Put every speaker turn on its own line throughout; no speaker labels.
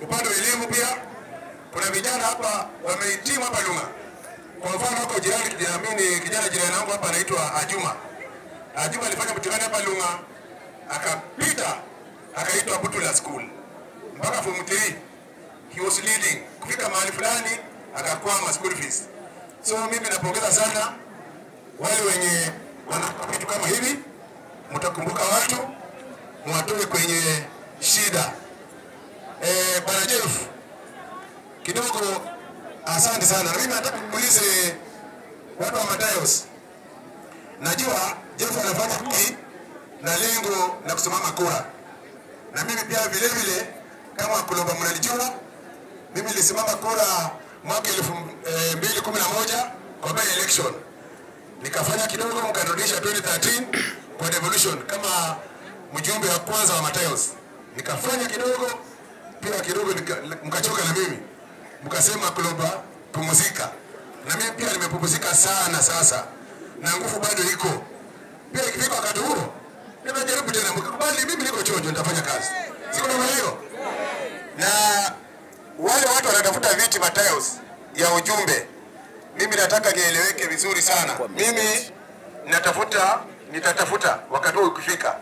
Upande wa elimu pia kuna vijana hapa wamehitimu hapa Lunga. Kwa mfano huko jirani kijana jirani wangu hapa anaitwa Ajuma. Ajuma alifanya mtihani hapa Lunga, akapita, akaitwa Butula School. Mpaka form 3 he was leading. Kufika mahali fulani akakwama school fees. So mimi napongeza sana wale wenye wana vitu kama hivi, mtakumbuka watu mwatoe kwenye shida. Bwana Jeff, kidogo asante sana. Mimi nataka kuulize watu wa Matayos. Najua Jeff anafanya hii na lengo la kusimama kura. Na mimi pia vile vile kama Kulomba mnalijua, mimi nilisimama kura mwaka 2011 kwa by election. Nikafanya kidogo mkanirudisha 2013 kwa devolution kama mjumbe wa kwanza wa Matayos. Nikafanya kidogo pia kidogo mkachoka na mimi. Mkasema Kulomba pumzika. Na mimi pia nimepumzika sana sasa. Na nguvu bado iko. Pia ikifika wakati huo nimejaribu tena mkakubali mimi niko chonjo nitafanya kazi. Siko na hiyo. Na wale watu wanatafuta viti Matayos ya ujumbe. Mimi nataka nieleweke vizuri sana. Mimi nitatafuta wakati huo ukifika.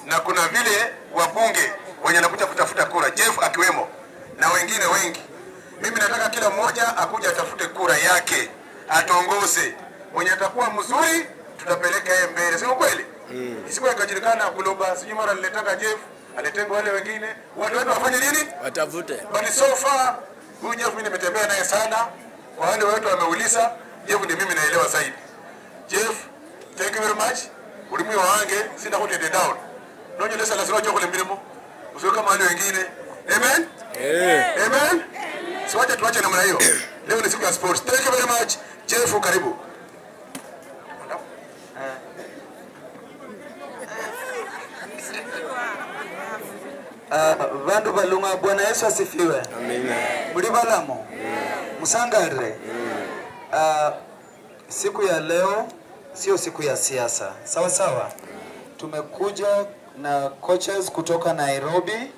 Na kuna vile wabunge wenye nakuja kutafuta kura, Jeff akiwemo na wengine wengi. Mimi nataka kila mmoja akuja atafute kura yake, atongoze. Mwenye atakuwa mzuri tutapeleka yeye mbele. Sio kweli? Isipo ikajulikana Kulomba sijui mara niletaka Jeff, aletenga wale wengine. Watu wetu wafanye nini?
Watafute.
But so far huyu Jeff mimi nimetembea naye sana. Kwa wale watu wameuliza, Jeff ni mimi naelewa zaidi. Jeff, thank you very much. Ulimwe wange sina kutende down. Nonyo lesa la sio kule mbirimo. Usio kama wale wengine. Amen? Amen? Siwache tuache namna hiyo. Leo ni siku ya sports. Thank you very much. Jeff karibu.
Vandu balunga Bwana Yesu asifiwe.
Amina.
Mulibalamo. Musangare. Siku ya leo sio siku ya siasa. Sawa sawa. Tumekuja na coaches kutoka Nairobi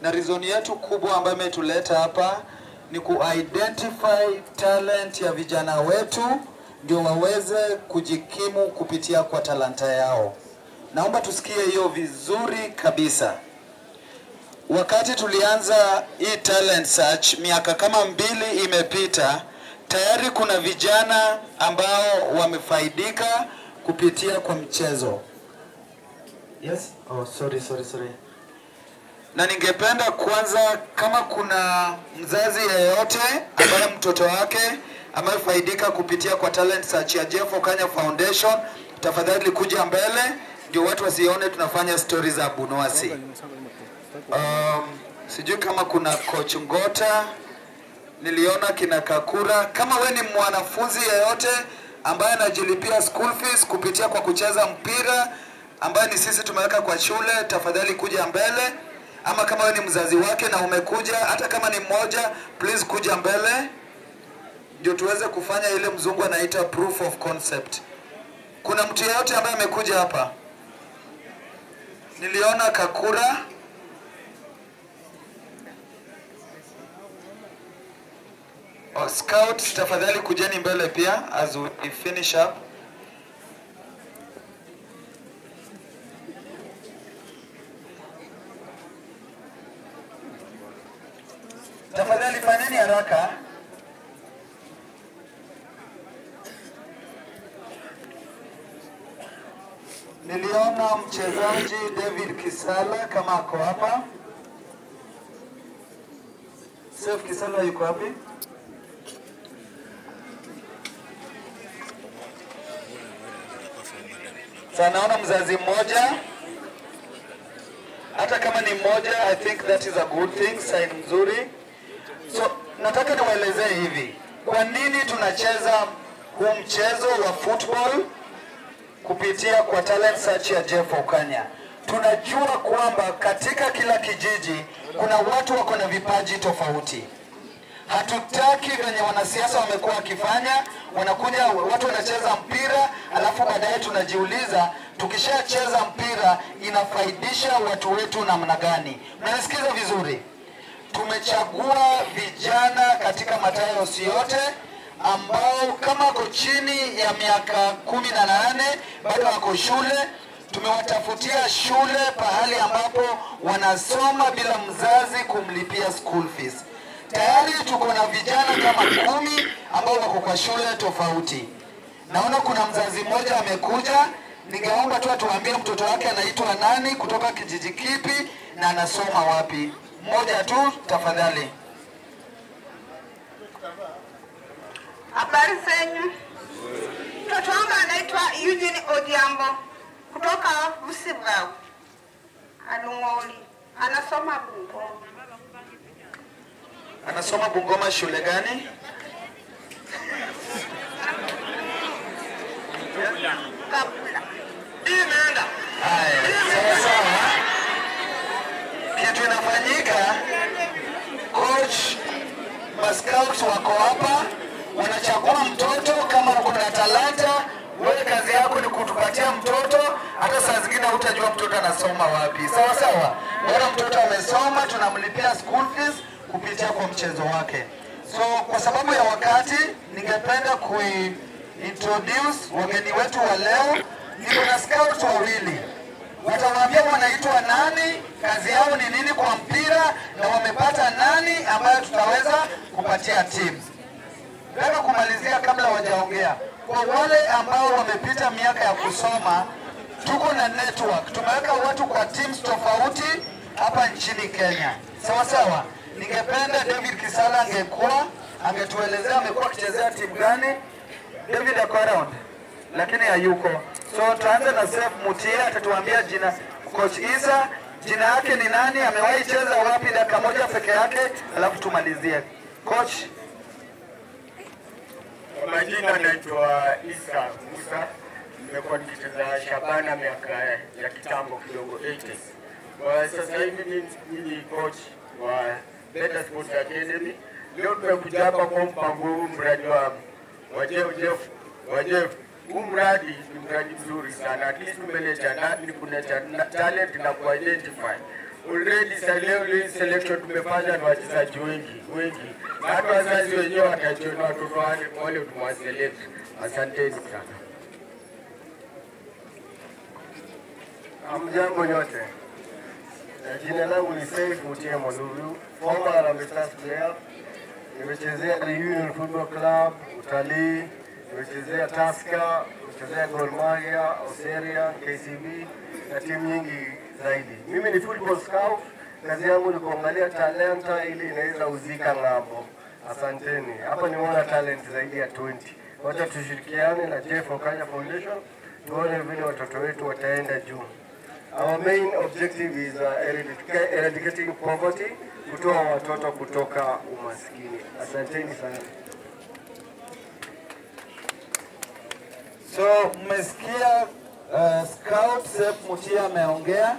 na reason yetu kubwa ambayo imetuleta hapa ni ku-identify talent ya vijana wetu ndio waweze kujikimu kupitia kwa talanta yao. Naomba tusikie hiyo vizuri kabisa. Wakati tulianza hii talent search miaka kama 2 imepita, tayari kuna vijana ambao wamefaidika kupitia kwa mchezo. Yes? Oh, sorry. Na ningependa kwanza kama kuna mzazi yeyote ambaye mtoto wake amefaidika kupitia kwa talent search ya Jeff Okanya Foundation, tafadhali kuja mbele ndio watu wasione tunafanya stories za Bunwasi. Sijui kama kuna coach Ngota, niliona kina Kakura. Kama we ni mwanafunzi yeyote ambaye anajilipia school fees kupitia kwa kucheza mpira ambaye ni sisi tumeweka kwa shule, tafadhali kuja mbele. Ama kama we ni mzazi wake na umekuja, hata kama ni mmoja, please kuja mbele ndio tuweze kufanya ile mzungu anaita proof of concept. Kuna mtu yeyote ambaye amekuja hapa? Niliona Kakura. Scouts, tafadhali kujeni mbele pia as we finish up. Tafadhali fanyeni haraka. Niliona mchezaji David Kisala kama ako hapa. Sef Kisala yuko wapi? Sasa naona mzazi mmoja. Hata kama ni mmoja, I think that is a good thing, sign mzuri. So nataka niwaelezee hivi. Kwa nini tunacheza huu mchezo wa football kupitia kwa talent search ya Jeff Okanya? Tunajua kwamba katika kila kijiji kuna watu wako na vipaji tofauti. Hatutaki venye wanasiasa wamekuwa wakifanya, wanakuja watu wanacheza mpira, alafu baadaye tunajiuliza tukishacheza mpira inafaidisha watu wetu namna gani? Mnasikiza vizuri? tunachagua vijana katika Matayos yote ambao kama wako chini ya miaka 18 bado wako shule. Tumewatafutia shule pahali ambapo wanasoma bila mzazi kumlipia school fees. Tayari tuko na vijana kama 10 ambao wako kwa shule tofauti. Naona kuna mzazi mmoja amekuja, ningeomba tu atuambie mtoto wake anaitwa nani, kutoka kijiji kipi na anasoma wapi. Mmoja tu tafadhali.
Habari zenyu. Mtoto wangu anaitwa Eugene Odhiambo kutoka Busibau, Alung'oli. Anasoma Bungoma.
Anasoma Bungoma, shule gani?
Kabula.
Imeenda. Haya, sawa sawa. Kitu inafanyika, coach, mascouts wako hapa, wanachagua mtoto. Kama uko na talanta, wewe kazi yako ni kutupatia mtoto. Hata saa zingine hutajua mtoto anasoma wapi. Sawa sawa. Bora mtoto amesoma, tunamlipia school fees kupitia kwa mchezo wake. So kwa sababu ya wakati, ningependa introduce wageni wetu wa leo. Niko na scouts wawili. Watawaambia wanaitwa nani, kazi yao ni nini kwa mpira, na wamepata nani ambayo tutaweza kupatia teams. Nataka kumalizia kabla wajaongea. Kwa wale ambao wamepita miaka ya kusoma, tuko na network. Tumeweka watu kwa teams tofauti hapa nchini Kenya. Sawa sawa. Ningependa David Kisala angetuelezea amekuwa akichezea timu gani. David ako around, lakini hayuko. So tuanze na Sef Mutia, atatuambia jina. Coach Isa, jina yake ni nani, amewahi cheza wapi, dakika moja peke yake, alafu tumalizie. Coach.
Kwa majina naitwa Isa Musa. Nimekuwa nikicheza Shabana miaka ya kitambo kidogo 80s. Kwa sasa hivi mimi ni coach wa Better Sports Academy. Leo tumekuja hapa kwa mpango huu, mradi wa Jeff. Huu mradi ni mradi mzuri sana. At least tumeleta talent na ku-identify. Already leo selection tumefanya na wachezaji wengi. Na hata wazazi wenyewe watajiona watoto wale tumewaselect. Asanteni sana.
Hamjambo nyote. Jina langu ni Saif Mutia Mwalulu, former Harambee Stars player. Nimechezea The Union Football Club, Utalii, nimechezea Tusker, nimechezea Gor Mahia, Oseria, KCB na timu nyingi zaidi. Mimi ni football scout, kazi yangu ni kuangalia talanta ili inaweza uzika ng'ambo. Asanteni. Hapa nimeona talent zaidi ya 20. Wacha tushirikiane na Jeff Okanya Foundation tuone vile watoto wetu wataenda juu. Our main objective is eradicating poverty, kutoa watoto kutoka umaskini. Asanteni sana.
So mmesikia scout Sef Mutia ameongea.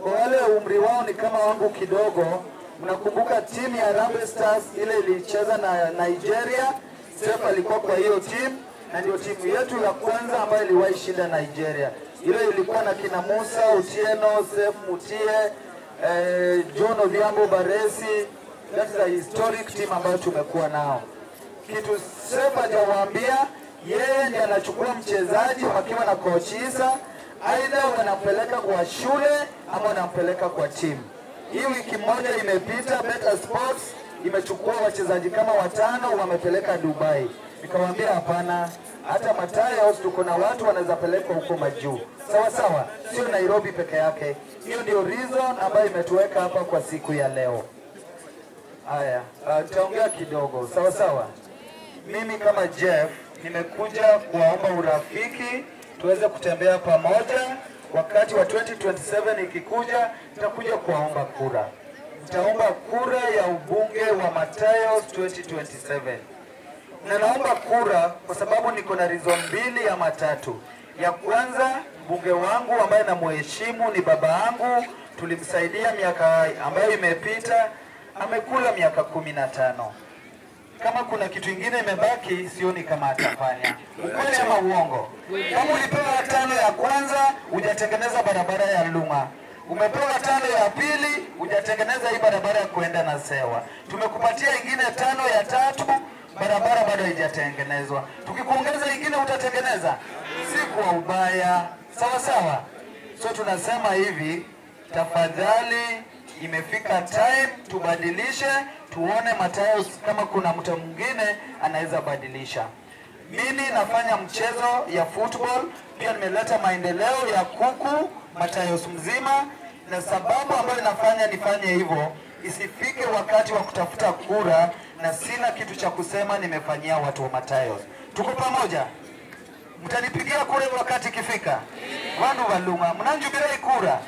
Kwa wale umri wao ni kama wangu kidogo, mnakumbuka timu ya Harambee Stars ile ilicheza na Nigeria. Sef alikuwa kwa hiyo timu na ndio timu yetu ya kwanza ambayo iliwahi shinda Nigeria. Ile ilikuwa na kina Musa Otieno, Sef Mutie, John Odhiambo Baresi. That is a historic team ambayo tumekuwa nao. Kitu Sef hajawaambia, yeye ndiye anachukua mchezaji wakiwa na coach Isa, aidha wanampeleka kwa shule ama wanampeleka kwa timu. Hii wiki moja imepita, Better Sports imechukua wachezaji kama 5 wamepeleka Dubai. Nikamwambia hapana, hata Matayos tuko na watu wanaweza pelekwa huko majuu. Sawa sawa, sio Nairobi peke yake. Hiyo ndio reason ambayo imetuweka hapa kwa siku ya leo. Haya, nitaongea kidogo. Sawa sawa. Mimi kama Jeff nimekuja kuwaomba urafiki, tuweze kutembea pamoja. Wakati wa 2027 ikikuja, nitakuja kuwaomba kura. Nitaomba kura ya ubunge wa Matayos 2027. Na naomba kura kwa sababu niko na reason 2 ama 3. Ya kwanza, mbunge wangu ambaye namheshimu ni baba yangu, tulimsaidia miaka ambayo imepita, amekula miaka 15. Kama kuna kitu kingine imebaki, sioni kama atafanya. Ukweli ama uongo? Kama ulipewa 5 ya kwanza, hujatengeneza barabara ya Lung'a. Umepewa 5 ya pili, hujatengeneza hii barabara ya kuenda na Sewa. Tumekupatia ingine 5 ya tatu, barabara bado haijatengenezwa. Tukikuongeza ingine utatengeneza, si kwa ubaya. Sawa sawa. So tunasema hivi, tafadhali imefika time tubadilishe, tuone Matayos kama kuna mtu mwingine anaweza badilisha. Mimi nafanya mchezo ya football, pia nimeleta maendeleo ya kuku Matayos mzima, na sababu ambayo nafanya nifanye hivyo, isifike wakati wa kutafuta kura na sina kitu cha kusema nimefanyia watu wa Matayos. Tuko pamoja? Mtanipigia kura wakati ikifika? Wandu walunga, mnanjubirai kura?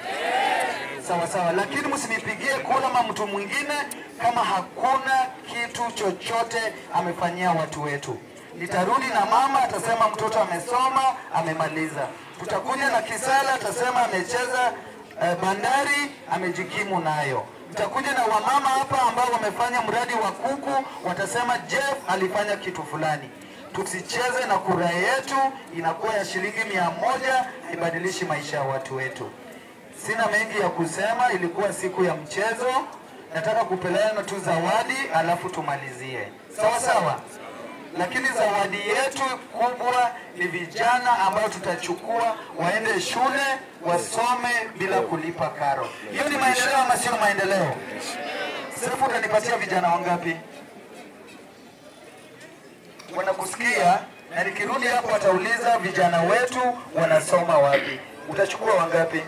Sawa sawa, lakini msinipigie kura kama mtu mwingine kama hakuna kitu chochote amefanyia watu wetu. Nitarudi na mama atasema mtoto amesoma, amemaliza. Tutakuja na Kisala atasema amecheza bandari, amejikimu nayo. Tutakuja na wamama hapa ambao wamefanya mradi wa kuku, watasema Jeff alifanya kitu fulani. Tusicheze na kura yetu, inakuwa ya shilingi 100, ibadilishi maisha ya watu wetu. Sina mengi ya kusema, ilikuwa siku ya mchezo. Nataka kupeleka tu zawadi alafu tumalizie. Sawa sawa? Lakini zawadi yetu kubwa ni vijana ambao tutachukua waende shule wasome bila kulipa karo. Hiyo ni maendeleo ama sio maendeleo? Sasa utanipatia vijana wangapi? Wanakusikia, na nikirudi hapo watauliza vijana wetu wanasoma wapi. Utachukua wangapi?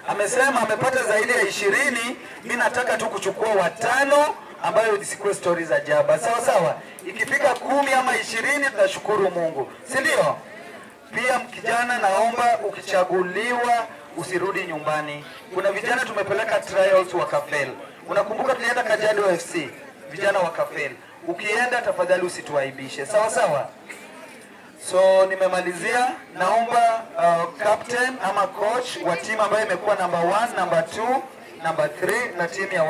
Amesema amepata zaidi ya 20, mimi nataka tu kuchukua 5 ambayo isikuwe stories za jaba. Sawa sawa? Ikifika 10 ama 20 tunashukuru Mungu. Si ndio? Pia kijana, naomba ukichaguliwa usirudi nyumbani. Kuna vijana tumepeleka trials wakafail. Unakumbuka tulienda Kajiado FC, vijana wakafail. Ukienda tafadhali usituaibishe. Sawa sawa? So nimemalizia, naomba captain ama coach wa timu ambayo imekuwa number 1, number 2, number 3 na timu ya